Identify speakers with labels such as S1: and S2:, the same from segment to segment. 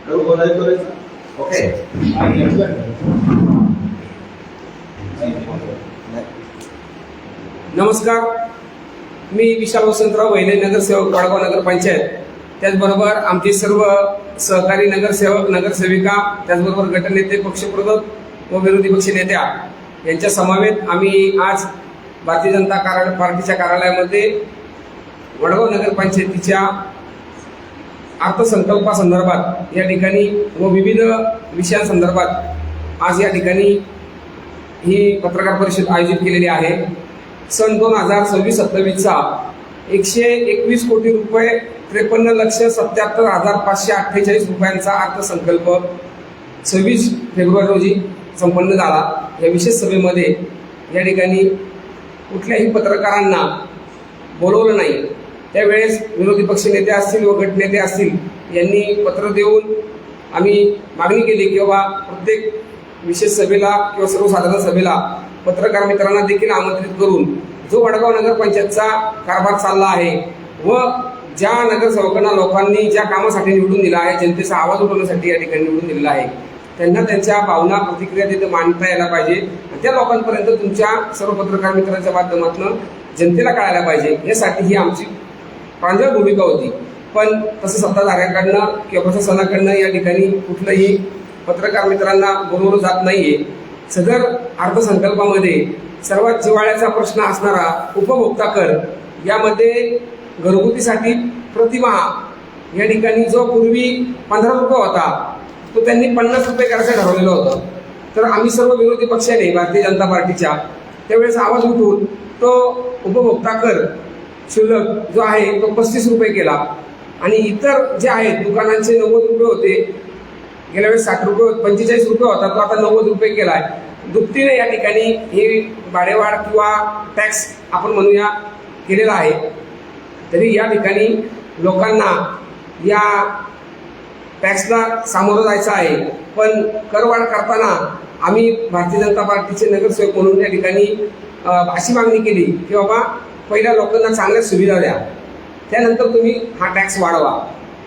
S1: Okay.
S2: नमस्कार, मी विशाल वसंतराव वैले, नगरसेवक वडगाव नगरपंचायत. त्याचबरोबर आमचे सर्व सहकारी नगरसेवक नगरसेविका, त्याचबरोबर गटनेते, पक्षप्रमुख व विरोधी पक्ष नेत्या यांच्या समवेत आम्ही आज भारतीय जनता पार्टीच्या कार्यालयामध्ये वडगाव नगरपंचायतीच्या अर्थसंकल्पासंदर्भात या ठिकाणी व विविध विषयांसंदर्भात आज या ठिकाणी ही पत्रकार परिषद आयोजित केलेली आहे. सन 2026-27चा 121 कोटी रुपये 53,77,548 रुपयांचा अर्थसंकल्प 26 फेब्रुवारी रोजी संपन्न झाला. या विशेष सभेमध्ये या ठिकाणी कुठल्याही पत्रकारांना बोलवलं नाही. त्यावेळेस विरोधी पक्षनेते असतील व गटनेते असतील यांनी पत्र देऊन आम्ही मागणी केली की बाबा प्रत्येक विशेष सभेला किंवा सर्वसाधारण सभेला पत्रकार मित्रांना देखील आमंत्रित करून जो वडगाव नगरपंचायतचा कारभार चालला आहे व ज्या नगरसेवकांना लोकांनी ज्या कामासाठी निवडून दिला आहे, जनतेचा आवाज उठवण्यासाठी या ठिकाणी निवडून दिलेला आहे, त्यांना त्यांच्या भावना प्रतिक्रिया तिथे मांडता यायला पाहिजे. त्या लोकांपर्यंत तुमच्या सर्व पत्रकार मित्रांच्या माध्यमातून जनतेला कळायला पाहिजे, यासाठी ही आमची प्रांजळ भूमिका होती. पण तसं सत्ताधाऱ्यांकडनं किंवा प्रशासनाकडनं या ठिकाणी कुठलंही पत्रकार मित्रांना बोलवलं जात नाहीये. सदर अर्थसंकल्पामध्ये सर्वात जिव्हाळ्याचा प्रश्न असणारा उपभोक्ता कर, यामध्ये घरगुतीसाठी प्रतिमाह या ठिकाणी जो पूर्वी 15 रुपये होता तो त्यांनी 50 रुपये करायचं ठरवलेलं होतं. तर आम्ही सर्व विरोधी पक्षाने भारतीय जनता पार्टीच्या त्यावेळेस आवाज उठवून तो उपभोक्ता कर शिल्लक जो आहे तो 35 रुपये केला. आणि इतर जे आहेत दुकानांचे 90 रुपये होते, गेल्या वेळेस 60 रुपये 45 रुपये होता, तो आता 90 रुपये केलाय. दुपटीने या ठिकाणी हे भाडेवाढ किंवा टॅक्स आपण म्हणूया केलेला आहे. तरी या ठिकाणी लोकांना या टॅक्सला सामोरं जायचं आहे. पण करवाढ करताना आम्ही भारतीय जनता पार्टीचे नगरसेवक म्हणून या ठिकाणी अशी मागणी केली की बाबा पहिल्या लोकांना चांगल्या सुविधा द्या, त्यानंतर तुम्ही हा टॅक्स वाढवा.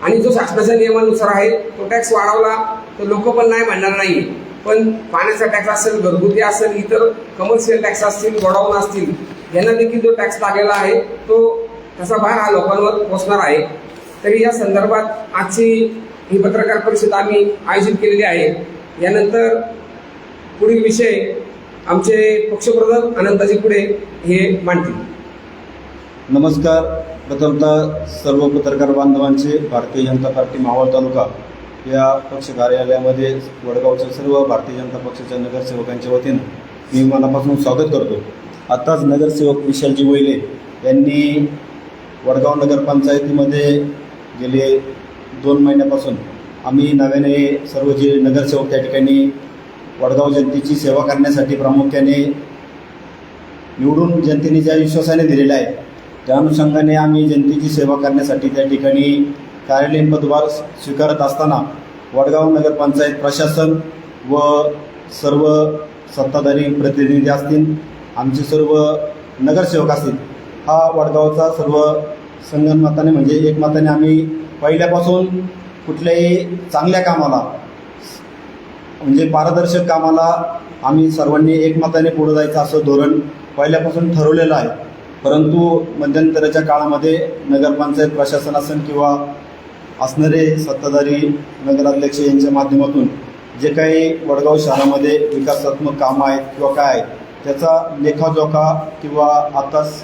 S2: आणि जो शासनाच्या नियमानुसार आहे तो टॅक्स वाढवला तर लोक पण नाही म्हणणार नाही. पण पाण्याचा टॅक्स असेल, घरगुती असेल, इतर कमर्शियल टॅक्स असतील, गोडाऊन असतील, यांना देखील जो टॅक्स लागलेला आहे तो त्याचा भार हा लोकांवर पोचणार आहे. तरी या संदर्भात आजची ही पत्रकार परिषद आम्ही आयोजित केलेली आहे. यानंतर पुढील विषय आमचे पक्षप्रमुख अनंताजी पुढे हे मांडतील.
S3: नमस्कार. प्रथमतः सर्व पत्रकार बांधवांचे भारतीय जनता पार्टी मावळ तालुका या पक्ष कार्यालयामध्ये वडगावच्या सर्व भारतीय जनता पक्षाच्या नगरसेवकांच्या वतीनं मी मनापासून स्वागत करतो. आत्ताच नगरसेवक विशालजी वैले यांनी वडगाव नगरपंचायतीमध्ये गेले 2 महिन्यापासून आम्ही नव्याने सर्व जे नगरसेवक त्या ठिकाणी वडगाव जनतेची सेवा करण्यासाठी प्रामुख्याने निवडून जनतेने ज्या विश्वासाने दिलेला आहे त्या अनुषंगाने आम्ही जनतेची सेवा करण्यासाठी त्या ठिकाणी कार्यालयीन पदभार स्वीकारत असताना वडगाव नगरपंचायत प्रशासन व सर्व सत्ताधारी प्रतिनिधी असतील, आमचे सर्व नगरसेवक असतील, हा वडगावचा सर्व संगनमताने म्हणजे एकमताने आम्ही पहिल्यापासून कुठल्याही चांगल्या कामाला म्हणजे पारदर्शक कामाला आम्ही सर्वांनी एकमताने पुढे जायचं असं धोरण पहिल्यापासून ठरवलेलं आहे. परंतु मध्यंतराच्या काळामध्ये नगरपंचायत प्रशासन असेल किंवा असणारे सत्ताधारी नगराध्यक्ष यांच्या माध्यमातून जे काही वडगाव शहरामध्ये विकासात्मक कामं आहेत किंवा काय आहेत त्याचा लेखाजोखा किंवा आताच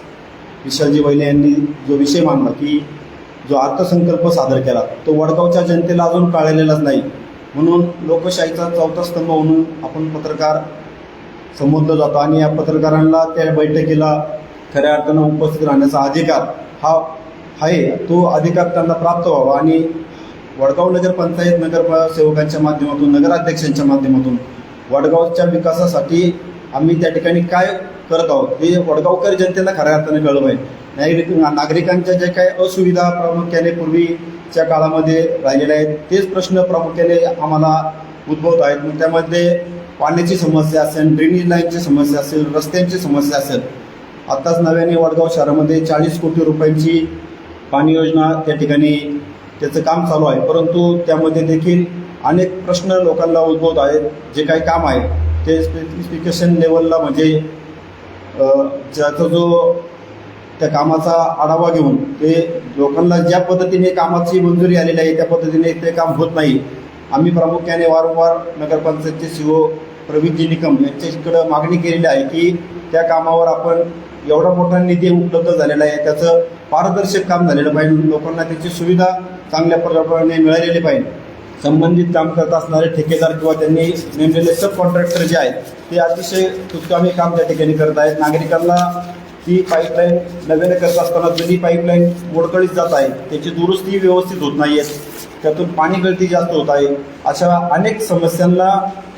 S3: विशालजी वैले यांनी जो विषय मांडला की जो अर्थसंकल्प सादर केला तो वडगावच्या जनतेला अजून कळलेलाच नाही. म्हणून लोकशाहीचा 4था स्तंभ म्हणून आपण पत्रकार संबोधलं जातो आणि या पत्रकारांना त्या बैठकीला खऱ्या अर्थानं उपस्थित राहण्याचा अधिकार हा आहे, तो अधिकार त्यांना प्राप्त व्हावा. आणि वडगाव नगरपंचायत नगरसेवकांच्या माध्यमातून नगराध्यक्षांच्या माध्यमातून वडगावच्या विकासासाठी आम्ही त्या ठिकाणी काय करत आहोत हे वडगावकर जनतेला खऱ्या अर्थाने कळलं पाहिजे. नागरिकांच्या ज्या काही असुविधा प्रामुख्याने पूर्वीच्या काळामध्ये राहिलेल्या आहेत तेच प्रश्न प्रामुख्याने आम्हाला उद्भवत आहेत. मग त्यामध्ये पाण्याची समस्या असेल, ड्रेनेज लाईनची समस्या असेल, रस्त्यांची समस्या असेल. आत्ताच नव्याने वडगाव शहरामध्ये 40 कोटी रुपयांची पाणी योजना त्या ठिकाणी त्याचं काम चालू आहे, परंतु त्यामध्ये देखील अनेक प्रश्न लोकांना उद्भवत आहेत. जे काही काम आहे ते स्पेसिफिकेशन लेवलला म्हणजे ज्याचा जो त्या कामाचा आढावा घेऊन ते लोकांना ज्या पद्धतीने कामाची मंजुरी आलेली आहे त्या पद्धतीने ते काम होत नाही. आम्ही प्रामुख्याने वारंवार नगरपंचायतचे CO प्रवीणजी निकम यांच्याकडं मागणी केलेली आहे की त्या कामावर आपण एवढा मोठा निधी उपलब्ध झालेला आहे, त्याचं पारदर्शक काम झालेलं पाहिजे, लोकांना त्याची सुविधा चांगल्या प्रकारे मिळालेली पाहिजे. संबंधित काम करत असणारे ठेकेदार किंवा त्यांनी नेमलेले सब कॉन्ट्रॅक्टर जे आहेत ते अतिशय उत्तम काम त्या ठिकाणी करत आहेत. नागरिकांना ती पाईपलाईन नव्याने करत असताना जुनी पाईपलाईन मोडकळीत जात आहे, त्याची दुरुस्ती व्यवस्थित होत नाही आहे, त्यातून पाणी गळती जास्त होत आहे. अशा अनेक समस्यांना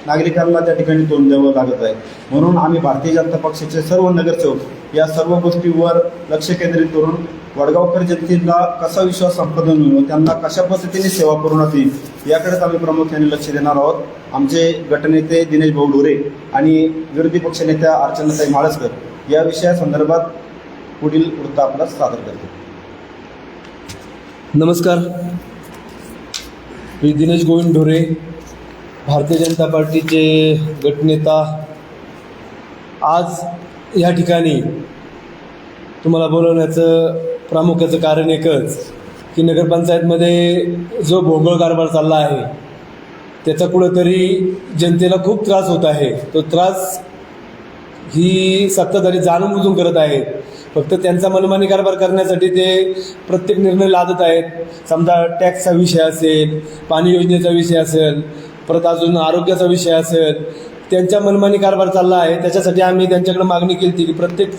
S3: नागरिकांना त्या ठिकाणी तोंड द्यावं लागत आहे. म्हणून आम्ही भारतीय जनता पक्षाचे सर्व नगरसेवक या सर्व गोष्टीवर लक्ष केंद्रित करून वडगावकर जनतेला कसा विश्वास संपादन होईल, त्यांना कशा पद्धतीने सेवा पुरवण्यात येईल याकडेच आम्ही प्रामुख्याने लक्ष देणार आहोत. आमचे गटनेते दिनेश भाऊ ढोरे आणि विरोधी पक्षनेत्या अर्चनाताई माळसकर या विषयासंदर्भात पुढील वृत्त आपला सादर करते.
S1: नमस्कार, मी दिनेश गोविंद ढोरे, भारतीय जनता पार्टीचे गटनेता. आज या ठिकाणी तुम्हाला बोलवण्याचं प्रामुख्याचं कारण एकच की नगरपंचायतमध्ये जो भोंगळ कारभार चालला आहे त्याचा कुठंतरी जनतेला खूप त्रास होत आहे. तो त्रास ही सत्ताधारी जाणून बुजून करत आहेत. फक्त त्यांचा मनमानी कारभार करण्यासाठी ते प्रत्येक निर्णय लादत आहेत. समजा टॅक्सचा विषय असेल, पाणी योजनेचा विषय असेल, परत अजून आरोग्याचा विषय असेल, त्यांच्या मनमानी कारभार चालला आहे. त्याच्यासाठी आम्ही त्यांच्याकडे मागणी केली होती की प्रत्येक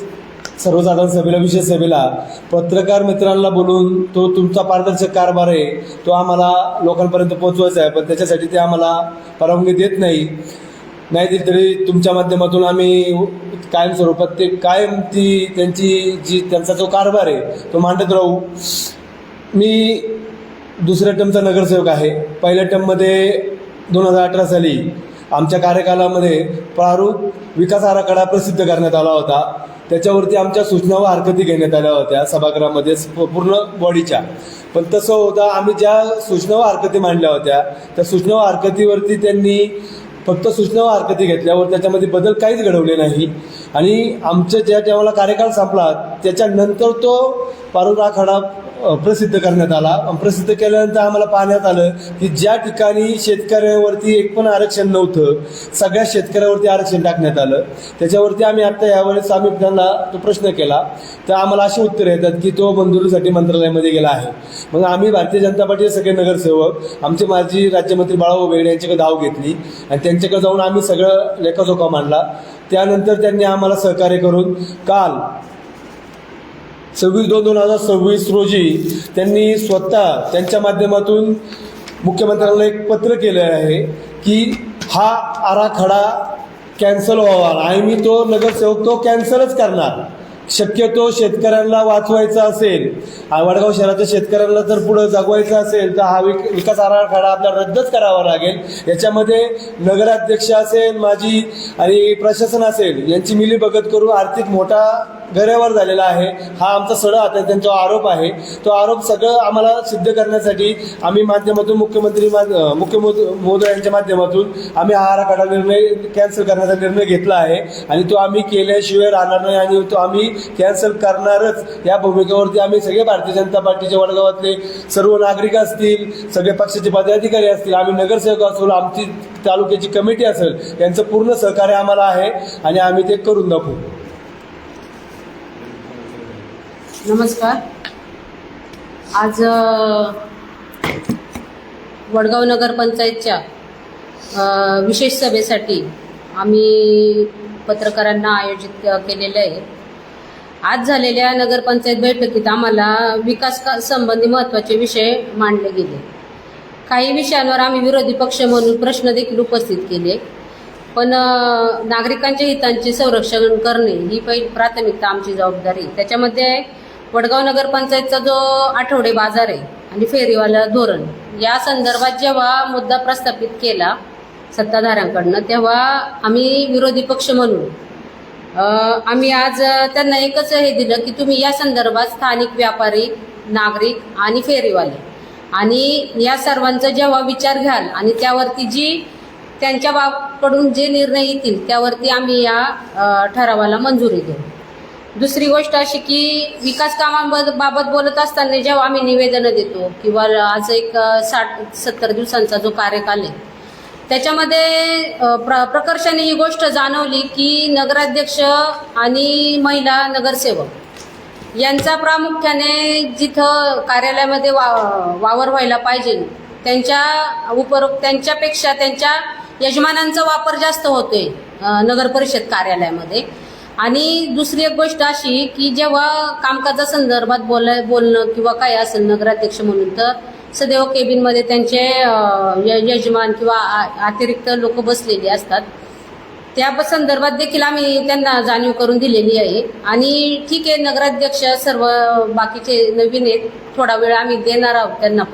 S1: सर्वसाधारण सभेला, विशेष सभेला पत्रकार मित्रांना बोलून तो तुमचा पारदर्शक कारभार आहे तो आम्हाला लोकांपर्यंत पोहोचवायचा आहे, पण त्याच्यासाठी ते आम्हाला परवानगी देत नाही दिली तरी तुमच्या माध्यमातून आम्ही कायम स्वरूपात ते कायम त्यांचा जो कारभार आहे तो मांडत राहू. मी दुसऱ्या टर्मचा नगरसेवक आहे. पहिल्या टर्ममध्ये 2018 साली आमच्या कार्यकालामध्ये प्रारूप विकास आराखडा प्रसिद्ध करण्यात आला होता. त्याच्यावरती आमच्या सूचना व हरकती घेण्यात आल्या होत्या सभागृहामध्ये पूर्ण बॉडीच्या. पण तसं होतं, आम्ही ज्या सूचना व हरकती मांडल्या होत्या त्या सूचना व हरकतीवरती त्यांनी फक्त सूचना व हरकती घेतल्यावर त्याच्यामध्ये बदल काहीच घडवले नाही. आणि आमच्या ज्या टायमाला कार्यकाळ संपला त्याच्यानंतर तो प्रारूप आराखडा प्रसिद्ध करण्यात आला. प्रसिद्ध केल्यानंतर आम्हाला पाहण्यात आलं की ज्या ठिकाणी शेतकऱ्यांवरती एक पण आरक्षण नव्हतं, सगळ्या शेतकऱ्यावरती आरक्षण टाकण्यात आलं. त्याच्यावरती आम्ही आत्ता यावेळेस आम्ही त्यांना तो प्रश्न केला तर आम्हाला अशी उत्तरं येतात की तो मंजुरीसाठी मंत्रालयामध्ये गेला आहे. मग आम्ही भारतीय जनता पार्टीचे सगळे नगरसेवक आमचे माजी राज्यमंत्री बाळाभाऊ बेगडे यांच्याकडे धाव घेतली आणि त्यांच्याकडे जाऊन आम्ही सगळं लेखाजोखा मांडला. त्यानंतर त्यांनी आम्हाला सहकार्य करून काल 26/2/2026 रोजी त्यांनी स्वतः त्यांच्या माध्यमातून मुख्यमंत्र्यांना एक पत्र केलं आहे की हा आराखडा कॅन्सल व्हावा आणि मी तो नगरसेवक तो कॅन्सलच करणार. शक्यतो शेतकऱ्यांना वाचवायचा असेल, वडगाव शहराच्या शेतकऱ्यांना जर पुढं जगवायचं असेल तर हा विकास आराखडा आपल्याला रद्दच करावा लागेल. याच्यामध्ये नगराध्यक्ष असेल, माजी आणि प्रशासन असेल यांची मिलीभगत करून आर्थिक मोठा गैरव्यवहार झालेला आहे. हा आमचा सडा आता त्यांचा आरोप आहे. तो आरोप सगळं आम्हाला सिद्ध करण्यासाठी आम्ही माध्यमातून मुख्यमंत्री महोदय यांच्या माध्यमातून आम्ही हा आराखडा निर्णय कॅन्सल करण्याचा निर्णय घेतला आहे आणि तो आम्ही केल्याशिवाय राहणार नाही आणि तो आम्ही कॅन्सल करणारच. या भूमिकेवरती आम्ही सगळे भारतीय जनता पार्टीच्या वडगावातले सर्व नागरिक असतील, सगळे पक्षाचे पदाधिकारी असतील, आम्ही नगरसेवक असू, आमची तालुक्याची कमिटी असेल, यांचं पूर्ण सहकार्य आम्हाला आहे आणि आम्ही ते करून दाखवू.
S4: नमस्कार. आज वडगाव नगरपंचायतच्या विशेष सभेसाठी आम्ही पत्रकारांना आयोजित केलेलं आहे. आज झालेल्या नगरपंचायत बैठकीत आम्हाला विकास संबंधी महत्त्वाचे विषय मांडले गेले. काही विषयांवर आम्ही विरोधी पक्ष म्हणून प्रश्न देखील उपस्थित केले. पण नागरिकांच्या हितांचे संरक्षण करणे ही पहिली प्राथमिकता आमची जबाबदारी. त्याच्यामध्ये वडगाव नगरपंचायतचा जो आठवडे बाजार आहे आणि फेरीवाला धोरण या संदर्भात जेव्हा मुद्दा प्रस्थापित केला सत्ताधाऱ्यांकडनं तेव्हा आम्ही विरोधी पक्ष म्हणून आम्ही आज त्यांना एकच हे दिलं की तुम्ही या संदर्भात स्थानिक व्यापारी, नागरिक आणि फेरीवाले आणि या सर्वांचा जेव्हा विचार घ्याल आणि त्यावरती जी त्यांच्या बाबकडून जे निर्णय येतील त्यावरती आम्ही या ठरावाला मंजुरी देऊ. दुसरी गोष्ट अशी की विकास कामांबाबत बोलत असताना जेव्हा आम्ही निवेदनं देतो किंवा आज एक 60-70 दिवसांचा जो कार्यकाल आहे त्याच्यामध्ये प्रकर्षाने ही गोष्ट जाणवली की नगराध्यक्ष आणि महिला नगरसेवक यांचा प्रामुख्याने जिथं कार्यालयामध्ये वावर व्हायला पाहिजे त्यांच्यापेक्षा त्यांच्या यजमानांचा वापर जास्त होतोय नगर परिषद कार्यालयामध्ये. आणि दुसरी एक गोष्ट अशी की जेव्हा कामकाजासंदर्भात बोलणं किंवा काय असेल नगराध्यक्ष म्हणून तर सदैव केबिनमध्ये त्यांचे यजमान किंवा अतिरिक्त लोक बसलेली असतात. त्या संदर्भात देखील आम्ही त्यांना जाणीव करून दिलेली आहे. आणि ठीक आहे, नगराध्यक्ष सर्व बाकीचे नवीन आहेत, थोडा वेळ आम्ही देणार आहोत त्यांना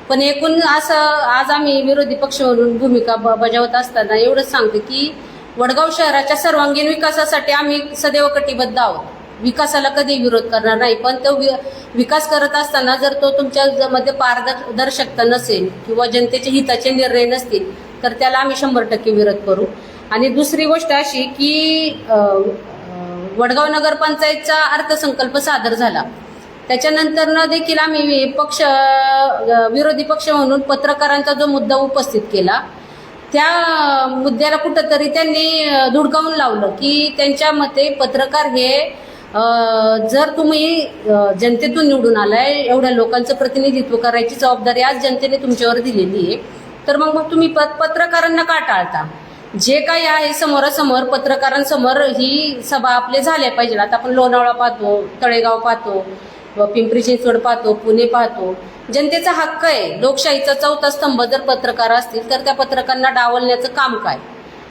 S4: पण एकूण असं आज आम्ही विरोधी पक्ष म्हणून भूमिका बजावत असताना एवढंच सांगते की वडगाव शहराच्या सर्वांगीण विकासासाठी आम्ही सदैव कटिबद्ध आहोत. विकासाला कधी विरोध करणार नाही, पण तो विकास करत असताना जर तो तुमच्यामध्ये पारदर्शकता नसेल किंवा जनतेच्या हिताचे निर्णय नसतील तर त्याला आम्ही 100% विरोध करू. आणि दुसरी गोष्ट अशी की वडगाव नगरपंचायतचा अर्थसंकल्प सादर झाला त्याच्यानंतर देखील आम्ही विरोधी पक्ष म्हणून पत्रकारांचा जो मुद्दा उपस्थित केला त्या मुद्द्याला कुठंतरी त्यांनी धुडकावून लावलं की त्यांच्या मते पत्रकार हे जर तुम्ही जनतेतून निवडून आलाय, एवढ्या लोकांचं प्रतिनिधित्व करायची जबाबदारी आज जनतेने तुमच्यावर दिलेली आहे, तर मग तुम्ही पत्रकारांना का टाळता? जे काही आहे समोरासमोर पत्रकारांसमोर ही सभा आपले झाल्या पाहिजे. आता आपण लोणावळा पाहतो, तळेगाव पाहतो, पिंपरी चिंचवड पाहतो, पुणे पाहतो. जनतेचा हक्क आहे. लोकशाहीचा चौथा स्तंभ जर पत्रकार असतील तर त्या पत्रकारांना डावलण्याचं काम काय?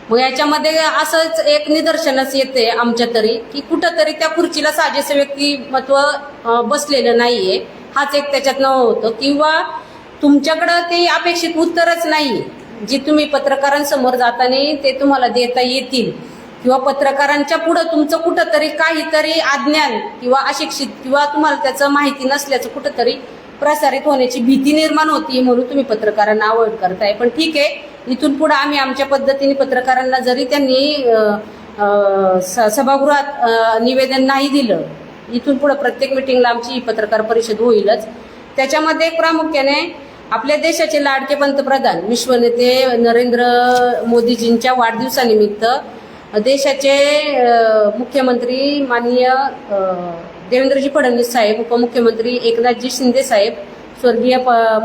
S4: मग याच्यामध्ये असंच एक निदर्शनास येते आमच्या तरी की कुठंतरी त्या खुर्चीला साजेसं व्यक्तिमत्व बसलेलं नाहीये. हाच एक त्याच्यातनं होतं. किंवा तुमच्याकडं ते अपेक्षित उत्तरच नाही जी तुम्ही पत्रकारांसमोर जाताना ते तुम्हाला देता येतील किंवा पत्रकारांच्या पुढं तुमचं कुठंतरी काहीतरी अज्ञान किंवा अशिक्षित किंवा तुम्हाला त्याचं माहिती नसल्याचं कुठंतरी प्रसारित होण्याची भीती निर्माण होती म्हणून तुम्ही पत्रकारांना अवॉइड करताय. पण ठीक आहे, इथून पुढे आम्ही आमच्या पद्धतीने पत्रकारांना जरी त्यांनी सभागृहात निवेदन नाही दिलं, इथून पुढे प्रत्येक मिटिंगला आमची पत्रकार परिषद होईलच. त्याच्यामध्ये प्रामुख्याने आपल्या देशाचे लाडके पंतप्रधान विश्वनेते नरेंद्र मोदीजींच्या वाढदिवसानिमित्त देशाचे मुख्यमंत्री माननीय देवेंद्रजी फडणवीस साहेब, उपमुख्यमंत्री एकनाथजी शिंदे साहेब, स्वर्गीय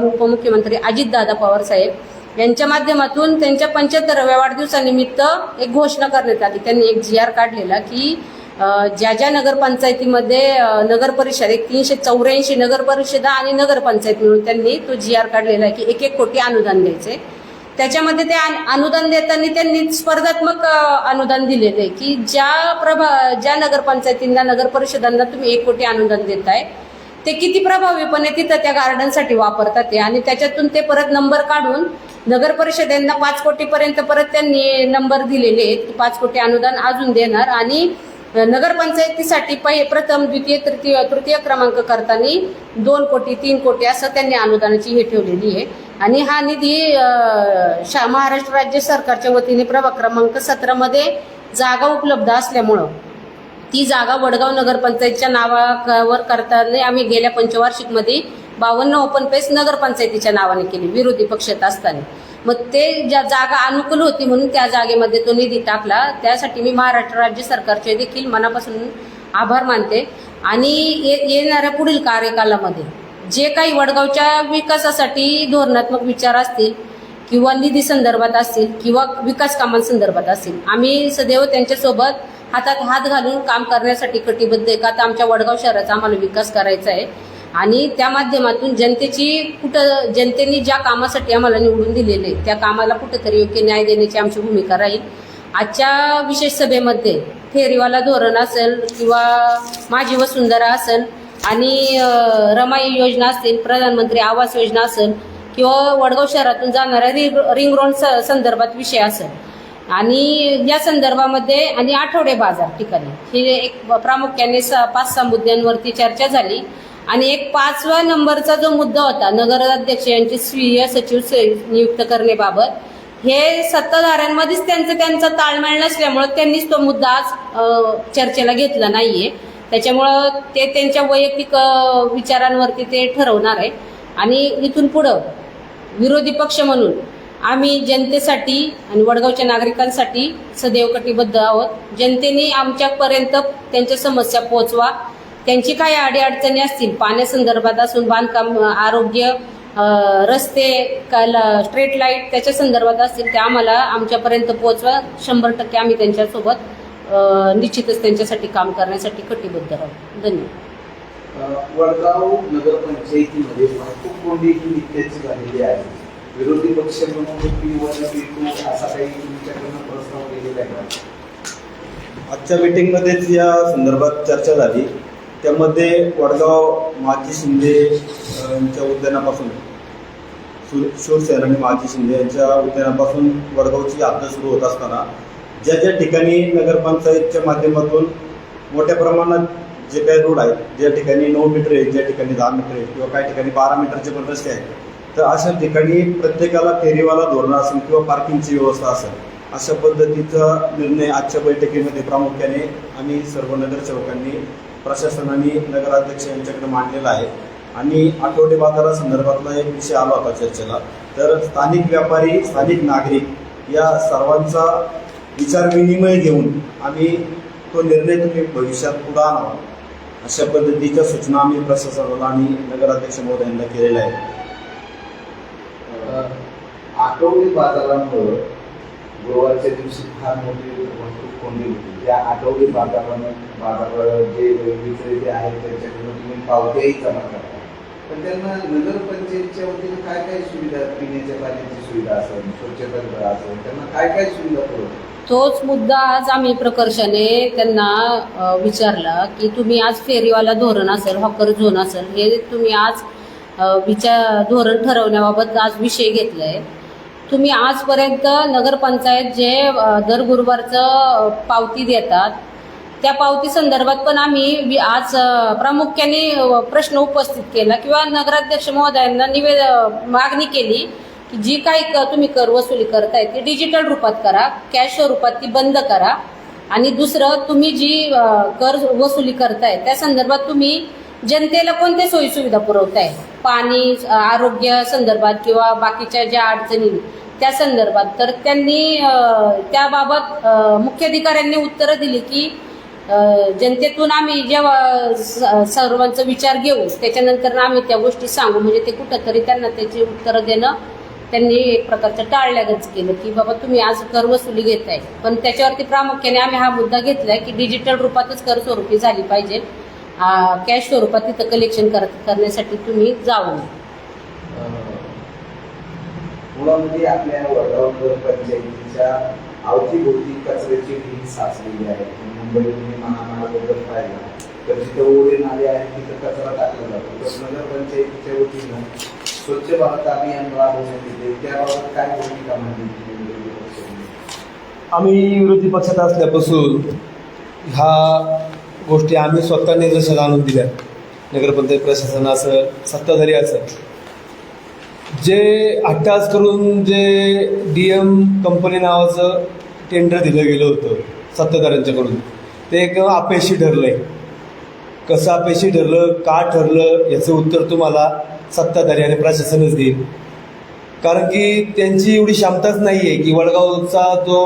S4: उपमुख्यमंत्री अजितदादा पवार साहेब यांच्या माध्यमातून त्यांच्या 75व्या वाढदिवसानिमित्त एक घोषणा करण्यात आली. त्यांनी एक GR काढलेला की ज्या ज्या नगरपंचायतीमध्ये नगर परिषद 384 नगर परिषदा आणि नगरपंचायत मिळून त्यांनी तो GR काढलेला आहे की 1-1 कोटी अनुदान द्यायचे. त्याच्यामध्ये ते अनुदान देताना त्यांनी स्पर्धात्मक अनुदान दिलेलं आहे की ज्या नगरपंचायतींना नगर परिषदांना तुम्ही 1 कोटी अनुदान देताय ते किती प्रभावीपणे तिथं त्या गार्डनसाठी वापरतात ते. आणि त्याच्यातून ते परत नंबर काढून नगर परिषदेंना 5 कोटीपर्यंत परत त्यांनी नंबर दिलेले आहेत की 5 कोटी अनुदान अजून देणार. आणि नगरपंचायतीसाठी प्रथम, द्वितीय, तृतीय क्रमांक करताना 2 कोटी 3 कोटी असं त्यांनी अनुदानाची हे ठेवलेली आहे. आणि हा निधी महाराष्ट्र राज्य सरकारच्या वतीने प्रभाग क्रमांक 17 मध्ये जागा उपलब्ध असल्यामुळं ती जागा वडगाव नगरपंचायतच्या नावावर करताना आम्ही गेल्या पंचवार्षिकमध्ये 52 ओपन पेस नगरपंचायतीच्या नावाने केली विरोधी पक्षात असताना. मग ते ज्या जागा अनुकूल होती म्हणून त्या जागेमध्ये तो निधी टाकला. त्यासाठी मी महाराष्ट्र राज्य सरकारचे देखील मनापासून आभार मानते. आणि येणाऱ्या पुढील कार्यकालामध्ये जे काही वडगावच्या विकासासाठी धोरणात्मक विचार असतील किंवा निधी संदर्भात असतील किंवा विकास कामांसंदर्भात असतील, आम्ही सदैव त्यांच्यासोबत हातात हात घालून काम करण्यासाठी कटिबद्ध आहे. का तर आमच्या वडगाव शहराचा आम्हाला विकास करायचा आहे आणि त्या माध्यमातून जनतेने ज्या कामासाठी आम्हाला निवडून दिलेले त्या कामाला कुठंतरी योग्य न्याय देण्याची आमची भूमिका राहील. आजच्या विशेष सभेमध्ये फेरीवाला धोरण असेल किंवा माझी वसुंधरा असेल आणि रमाई योजना असतील, प्रधानमंत्री आवास योजना असेल किंवा वडगाव शहरातून जाणाऱ्या रिंग रोड संदर्भात विषय असेल आणि या संदर्भामध्ये आणि आठवडे बाजार ठिकाणी हे एक प्रामुख्याने 5-6 मुद्द्यांवरती चर्चा झाली. आणि एक 5व्या नंबरचा जो मुद्दा होता नगराध्यक्ष यांची स्वीय सचिव नियुक्त करण्याबाबत हे सत्ताधाऱ्यांमध्येच त्यांचा ताळमेळ नसल्यामुळे त्यांनीच तो मुद्दा आज चर्चेला घेतला नाहीये. त्याच्यामुळं ते त्यांच्या वैयक्तिक विचारांवरती ते ठरवणार आहे आणि इथून पुढं विरोधी पक्ष म्हणून आम्ही जनतेसाठी आणि वडगावच्या नागरिकांसाठी सदैव कटिबद्ध आहोत. जनतेने आमच्यापर्यंत त्यांच्या समस्या पोहोचवा. त्यांची काही अडीअडचणी असतील पाण्यासंदर्भात असून बांधकाम आरोग्य रस्ते स्ट्रीट लाईट त्याच्या संदर्भात असतील ते आम्हाला आमच्यापर्यंत पोहोचवा. 100% आम्ही त्यांच्यासोबत निश्चितच त्यांच्यासाठी काम करण्यासाठी कटिबद्ध आहोत. धन्यवाद.
S5: वडगाव नगरपंचायतीमध्ये वाहतूक कोंडी ही नित्याची झालेली आहे. विरोधी पक्ष म्हणून P1 P2 असा काही तुमच्याकडनं प्रस्ताव केलेला आहे का?
S3: आजच्या मीटिंगमध्येच या संदर्भात चर्चा झाली. त्यामध्ये वडगाव माजी शिंदे यांच्या उद्यानापासून शिवसेना माजी शिंदे यांच्या उद्यानापासून वडगावची हद्द सुरू होत असताना ज्या ज्या ठिकाणी नगरपंचायतच्या माध्यमातून मोठ्या प्रमाणात जे काही रोड आहेत, ज्या ठिकाणी 9 मीटर आहेत, ज्या ठिकाणी 10 मीटर आहेत किंवा काही ठिकाणी 12 मीटरचे पण रस्ते आहेत, तर अशा ठिकाणी प्रत्येकाला फेरीवाला धोरण असेल किंवा पार्किंगची व्यवस्था असेल अशा पद्धतीचा निर्णय आजच्या बैठकीमध्ये प्रामुख्याने आम्ही सर्व नगरसेवकांनी प्रशासनाने नगराध्यक्ष यांच्याकडे मांडलेला आहे. आणि आठवडे बाजारासंदर्भातला एक विषय आला होता चर्चेला. तर स्थानिक व्यापारी, स्थानिक नागरिक या सर्वांचा विचार विनिमय घेऊन आम्ही तो निर्णय तुम्ही भविष्यात पुढे आणावा अशा पद्धतीच्या सूचना आम्ही प्रशासनाला आणि नगराध्यक्ष महोदयांना केलेल्या आहेत.
S5: आठवडी बाजारामुळे गुरुवारच्या दिवशी फार मोठी वाहतूक कोंडी होती. त्या आठवडी बाजारावर जे विक्रेते आहेत त्यांच्याकडून तुम्ही पावत्याही जमा करता, पण त्यांना नगरपंचायतच्या वतीने काय काय सुविधा, पिण्याच्या पाण्याची सुविधा असेल, स्वच्छतागृह असेल, त्यांना काय काय सुविधा पुरवतात?
S4: तोच मुद्दा आज आम्ही प्रकर्षाने त्यांना विचारला की तुम्ही आज फेरीवाला धोरण असेल, हॉकर झोन असेल, हे तुम्ही आज धोरण ठरवण्याबाबत आज विषय घेतलाय. तुम्ही आजपर्यंत नगरपंचायत जे दर गुरुवारचं पावती देतात त्या पावती संदर्भात पण आम्ही आज प्रामुख्याने प्रश्न उपस्थित केला किंवा नगराध्यक्ष महोदयांना मागणी केली की जी काही तुम्ही कर वसुली करताय ती डिजिटल रूपात करा, कॅश स्वरूपात ती बंद करा. आणि दुसरं, तुम्ही जी कर वसुली करताय त्या संदर्भात तुम्ही जनतेला कोणत्या सोयीसुविधा पुरवताय, पाणी, आरोग्य संदर्भात किंवा बाकीच्या ज्या अडचणी त्या संदर्भात. तर त्यांनी त्याबाबत मुख्याधिकाऱ्यांनी उत्तरं दिली की जनतेतून आम्ही जेव्हा सर्वांचा विचार घेऊ त्याच्यानंतर आम्ही त्या गोष्टी सांगू. म्हणजे ते कुठंतरी त्यांना त्याची उत्तरं देणं त्यांनी एक प्रकारचं टाळल्यागच केलं की बाबा तुम्ही आज कर वसुली घेताय, पण त्याच्यावरती प्रामुख्याने आम्ही हा मुद्दा घेतलाय की डिजिटल रूपातच कर स्वरूपी झाली पाहिजे, कॅश स्वरूपात तिथं कलेक्शन करण्यासाठी तुम्ही जाऊ नये.
S5: मुळामध्ये आपल्या वडगाव पंचायतीच्या अवतीभोवती कचऱ्याची ढीग साचलेली आहे. मुंबई तुम्ही महानगराबद्दल पाहिला तर जिथं ओढे नाले आहेत तिथं कचरा टाकला जातो. तर नगरपंचायतीच्या वतीनं स्वच्छ भारत अभियान राबवण्यात येते, त्याबाबत काय भूमिका मांडली?
S1: आम्ही विरोधी पक्षात असल्यापासून ह्या गोष्टी आम्ही स्वतः निदर्शनास आणून दिल्या. नगरपंचायत प्रशासन असं, सत्ताधारी असं, जे अट्टास करून जे DM कंपनी नावाचं टेंडर दिलं गेलं होतं सत्ताधाऱ्यांच्याकडून, ते एक अपयशी ठरलं आहे. कसं अपयशी ठरलं, का ठरलं, याचं उत्तर तुम्हाला सत्ताधारी आणि प्रशासनच देईल. कारण की त्यांची एवढी क्षमताच नाही आहे की वडगावचा जो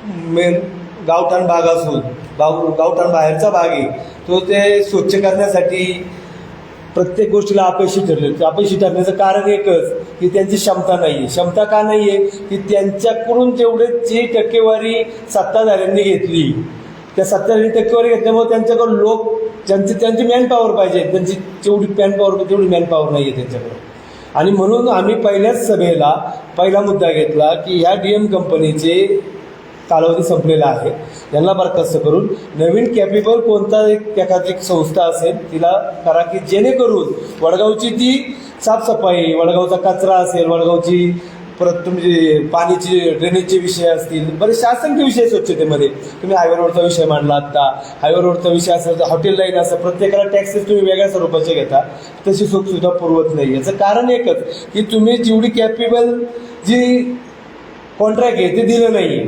S1: मेन गावठाण भाग असून गावठाण बाहेरचा भाग आहे तो ते स्वच्छ करण्यासाठी प्रत्येक गोष्टीला अपयशी ठरले. अपयशी ठरण्याचं कारण एकच की त्यांची क्षमता नाही आहे. क्षमता का नाही आहे की त्यांच्याकडून जेवढे जी टक्केवारी सत्ताधाऱ्यांनी घेतली त्या सत्ताधाऱ्यांनी टक्केवारी घेतल्यामुळे त्यांच्याकडून लोक त्यांची मॅनपॉवर पाहिजे, त्यांची जेवढी तेवढी मॅनपॉवर नाही आहे त्यांच्याकडे. आणि म्हणून आम्ही पहिल्याच सभेला पहिला मुद्दा घेतला की ह्या DM कंपनीचे कालावधी संपलेला आहे, यांना बरखास्त करून नवीन कॅपेबल कोणता एखादी संस्था असेल तिला करा की जेणेकरून वडगावची ती साफसफाई, वडगावचा कचरा असेल, वडगावची परत तुमचे पाणीची ड्रेनेजचे विषय असतील, बरेचसे असंख्य विषय स्वच्छतेमध्ये. तुम्ही हायवे रोडचा विषय मांडला आत्ता. हायवे रोडचा विषय असेल तर हॉटेल लाईन असं प्रत्येकाला टॅक्सेस तुम्ही वेगळ्या स्वरूपाचे घेता, तशी सुखसुविधा पुरवत नाही. याचं कारण एकच की तुम्ही जेवढी कॅपेबल जी कॉन्ट्रॅक्ट आहे ते दिलं नाही.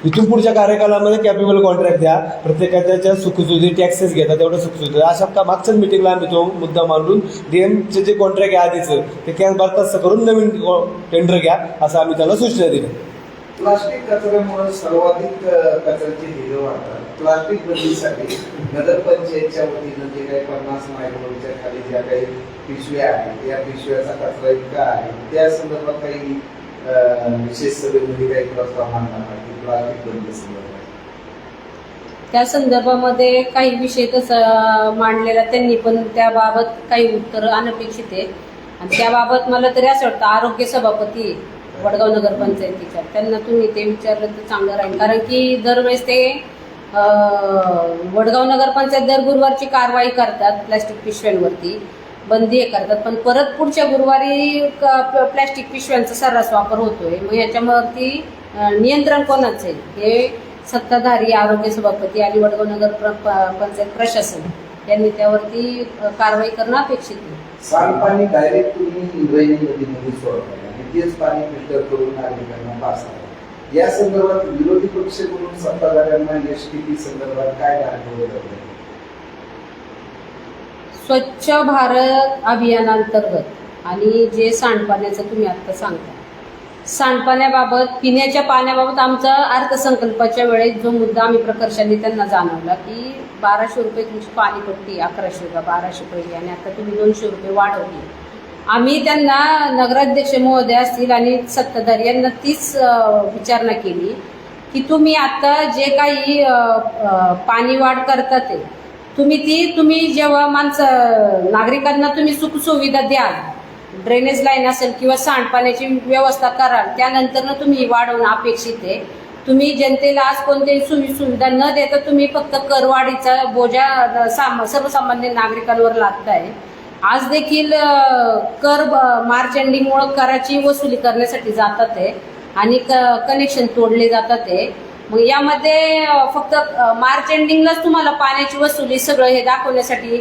S1: इथून पुढच्या कार्यकालामध्ये कॅपेबल कॉन्ट्रॅक्ट द्या, प्रत्येकाच्या सुखसुविधे टॅक्सेस घेता तेवढं सुखसुविधा. अशा का मागच्याच मिटिंगला आम्ही तो मुद्दा मांडून डीएमचे जे कॉन्ट्रॅक्ट आहे आधीचं ते बरखास्त करून नवीन टेंडर घ्या असं आम्ही त्याला सूचना दिल्या.
S5: प्लास्टिक कचऱ्यामुळे सर्वाधिक कचऱ्याचे ढिगे वाढतात. प्लास्टिक बंदीसाठी नगरपंचायतच्या वतीनं जे काही 50 मायक्रोच्या खाली ज्या काही पिशव्या आहेत, या पिशव्याचा कचरा इतका आहे, त्या संदर्भात काही विशेष सभेमध्ये काही प्रस्ताव मांडणार नाही प्लास्टिक बंदी संदर्भात?
S4: त्या संदर्भामध्ये काही विषय तसं मांडलेला त्यांनी, पण त्याबाबत काही उत्तर अनपेक्षित आहे. आणि त्याबाबत मला तरी असं वाटतं आरोग्य सभापती वडगाव नगरपंचायतीच्या त्यांना तुम्ही ते विचारलं तर चांगलं राहील. कारण की दरवेळेस ते वडगाव नगरपंचायत दर गुरुवारची कारवाई करतात प्लॅस्टिक पिशव्यांवरती, बंदी करतात, पण परत पुढच्या गुरुवारी प्लॅस्टिक पिशव्यांचा सर्रास वापर होतोय. मग याच्यावरती नियंत्रण कोणाचं आहे? हे सत्ताधारी आरोग्य सभापती आणि वडगाव नगर पंचायत प्रशासन यांनी त्यावरती कारवाई करणं अपेक्षित आहे.
S5: सांडपाणी डायरेक्ट तुम्ही इंद्रायणी नदीमध्ये सोडताय आणि तेच पाणी फिल्टर करून नागरिकांना पाजताय. या संदर्भात विरोधी पक्ष म्हणून सत्ताधाऱ्यांना एसटीपी संदर्भात काय दाखवलं जातं?
S4: स्वच्छ भारत अभियानांतर्गत आणि जे सांडपाण्याचं तुम्ही आत्ता सांगता, सांडपाण्याबाबत पिण्याच्या पाण्याबाबत आमचा अर्थसंकल्पाच्या वेळेस जो मुद्दा आम्ही प्रकर्षाने त्यांना जाणवला की 1200 रुपये तुमची पाणीपट्टी 1100 का 1200 पहिली आणि आता तुम्ही 200 रुपये वाढवली. आम्ही त्यांना नगराध्यक्ष महोदय असतील आणि सत्ताधारी यांना तीच विचारणा केली की तुम्ही आता जे काही पाणी वाढ करता ते तुम्ही जेव्हा नागरिकांना तुम्ही सुखसुविधा द्याल, ड्रेनेज लाईन असेल किंवा सांडपाण्याची व्यवस्था कराल, त्यानंतर तुम्ही वाढवणं अपेक्षित आहे. तुम्ही जनतेला आज कोणत्याही सुविधा न देता तुम्ही फक्त करवाढीचा बोजा सर्वसामान्य नागरिकांवर लादताय. आज देखील कर मार्च एंडिंगमुळे कराची वसुली करण्यासाठी जातात आहे आणि कनेक्शन तोडले जातात आहे. मग यामध्ये फक्त मार्च एंडिंगलाच तुम्हाला पाण्याची वसुली सगळं हे दाखवण्यासाठी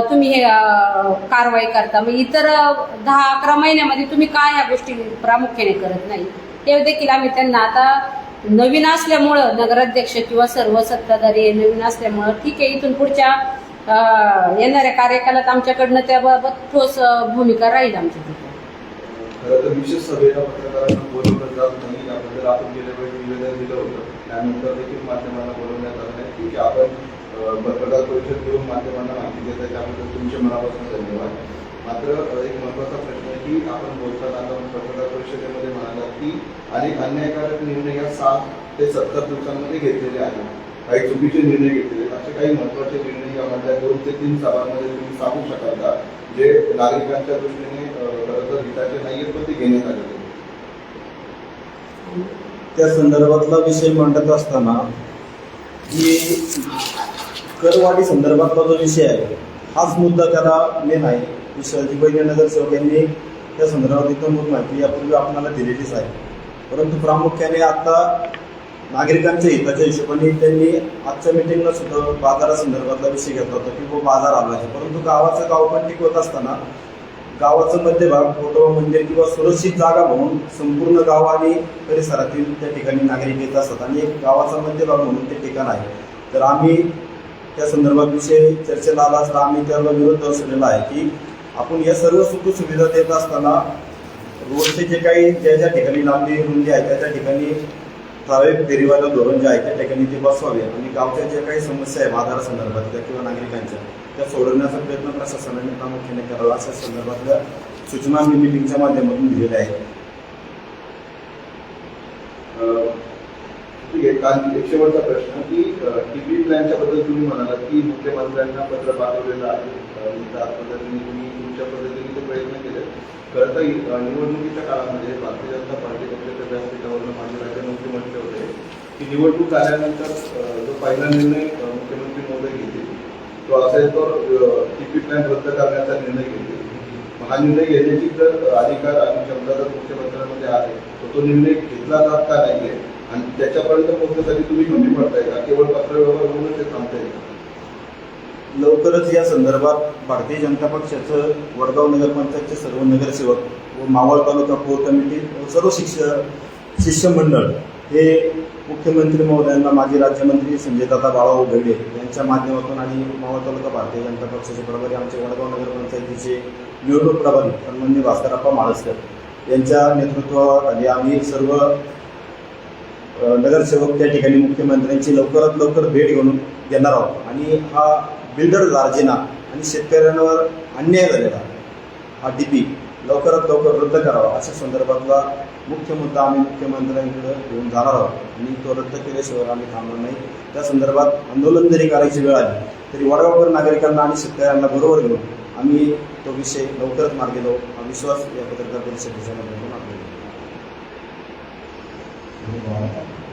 S4: तुम्ही हे कारवाई करता. मग इतर 10-11 महिन्यामध्ये तुम्ही काय ह्या गोष्टी प्रामुख्याने करत नाही? ते देखील आम्ही त्यांना आता नवीन असल्यामुळं नगराध्यक्ष किंवा सर्व सत्ताधारी नवीन असल्यामुळं ठीक आहे, इथून पुढच्या येणाऱ्या कार्यकालात आमच्याकडनं त्याबाबत ठोस भूमिका राहील आमची तिथे.
S6: खरं तर विशेष सभेला पत्रकारांना बोलवलं जात नाही, याबद्दल आपण गेल्या वेळी निवेदन दिलं होतं. त्यानंतर देखील माध्यमांना बोलवण्यात आलं नाही. ठीक आहे, आपण पत्रकार परिषद घेऊन माध्यमांना माहिती देता त्याबद्दल तुमचे मनापासून धन्यवाद. मात्र एक महत्त्वाचा प्रश्न आहे की आपण बोलताना आता पत्रकार परिषदेमध्ये म्हणालात की अनेक अन्यायकारक निर्णय या 7 ते 70 दिवसांमध्ये घेतलेले आहेत, काही चुकीचे निर्णय घेतलेले. असे काही महत्त्वाचे निर्णय यामधल्या 2 ते 3 सभांमध्ये तुम्ही सांगू शकाल का, जे नागरिकांच्या दृष्टीने खरं तर हिताचे नाही आहेत पण ते घेण्यात आलेले?
S3: त्या संदर्भातला विषय मांडत असताना की करवाढी संदर्भातला जो विषय आहे हाच मुद्दा त्याला मेन आहे. शिवाजीबाई नगरसेवक यांनी त्या संदर्भात इतंभूत माहिती यापूर्वी आपल्याला दिलेलीच आहे. परंतु प्रामुख्याने आता नागरिकांच्या हिताच्या हिशोबाने त्यांनी आजच्या मिटिंगला सुद्धा बाजारासंदर्भातला विषय घेतला होता की वो बाजार आला आहे. परंतु गावाचं गाव पण टिकवत असताना गावाचं मध्यभाग फोटो मंदिर किंवा सुरक्षित जागा म्हणून संपूर्ण गाव आणि परिसरातील त्या ठिकाणी नागरिक येत असतात आणि एक गावाचा मध्यभाग म्हणून ते ठिकाण आहे. तर आम्ही त्या संदर्भात विषय चर्चेला आला असता आम्ही त्याला विरोध दर्शवलेला आहे की आपण या सर्व सुखसुविधा देत असताना रोडचे जे काही ज्या ठिकाणी लांबी रुंदी आहे त्या ठिकाणी ठराविक फेरीवाला धोरण जे आहे त्या ठिकाणी ते बसवावे आणि गावच्या ज्या काही समस्या आहे बाजारासंदर्भातल्या किंवा नागरिकांच्या त्या सोडवण्याचा प्रयत्न प्रशासनाने प्रामुख्याने करावा अशा संदर्भातल्या सूचना आम्ही मिटिंगच्या माध्यमातून दिलेल्या आहेत.
S6: ठीक आहे, काल एक शेवटचा प्रश्न की टीपी प्लॅनच्या बद्दल तुम्ही म्हणालात की मुख्यमंत्र्यांना पत्र पाठवलेलं आहे, त्या पद्धतीने तुम्ही तुमच्या पद्धतीने ते प्रयत्न केले. खरं तर निवडणुकीच्या काळामध्ये भारतीय जनता पार्टी पक्षाच्या व्यासपीठावरून माझे राज्यमंत्री म्हटले होते की निवडणूक आल्यानंतर जो पहिला निर्णय मुख्यमंत्री महोदय घेतील तो असेल तर टीपी प्लॅन रद्द करण्याचा निर्णय घेतील. हा निर्णय घेण्याची जर अधिकार आणि क्षमता जर मुख्यमंत्र्यांमध्ये आहे तो निर्णय घेतला जात का नाहीये आणि त्याच्यापर्यंत पोहोचण्यासाठी तुम्ही कमी पडताय का, केवळ पत्रव्यवहार होऊनच ते थांबताय का?
S3: लवकरच या संदर्भात भारतीय जनता पक्षाचं वडगाव नगरपंचायतचे सर्व नगरसेवक व मावळ तालुका कोर कमिटी व सर्व शिष्यमंडळ हे मुख्यमंत्री महोदयांना, माजी राज्यमंत्री संजयदादा बाळाभाऊ भेडे यांच्या माध्यमातून आणि मावळ तालुका भारतीय जनता पक्षाचे प्रभारी आमचे वडगाव नगरपंचायतीचे निवडणूक प्रभारी सन्माननीय भास्करप्पा माळसकर यांच्या नेतृत्वाखाली आम्ही सर्व नगरसेवक त्या ठिकाणी मुख्यमंत्र्यांची लवकरात लवकर भेट घेऊन घेणार आहोत आणि हा बिल्डर दार्जिना आणि शेतकऱ्यांवर अन्याय झालेला हा DP लवकरात लवकर रद्द करावा अशा संदर्भातला मुख्य मुद्दा आम्ही मुख्यमंत्र्यांकडे घेऊन जाणार आहोत आणि तो रद्द केल्याशिवाय आम्ही थांबणार नाही. त्या संदर्भात आंदोलन जरी करायची वेळ आली तरी वडगावकर नागरिकांना आणि शेतकऱ्यांना बरोबर घेऊन आम्ही तो विषय लवकरच मार्गी लावू हा विश्वास या पत्रकार परिषदेच्या माध्यमातून आपल्याला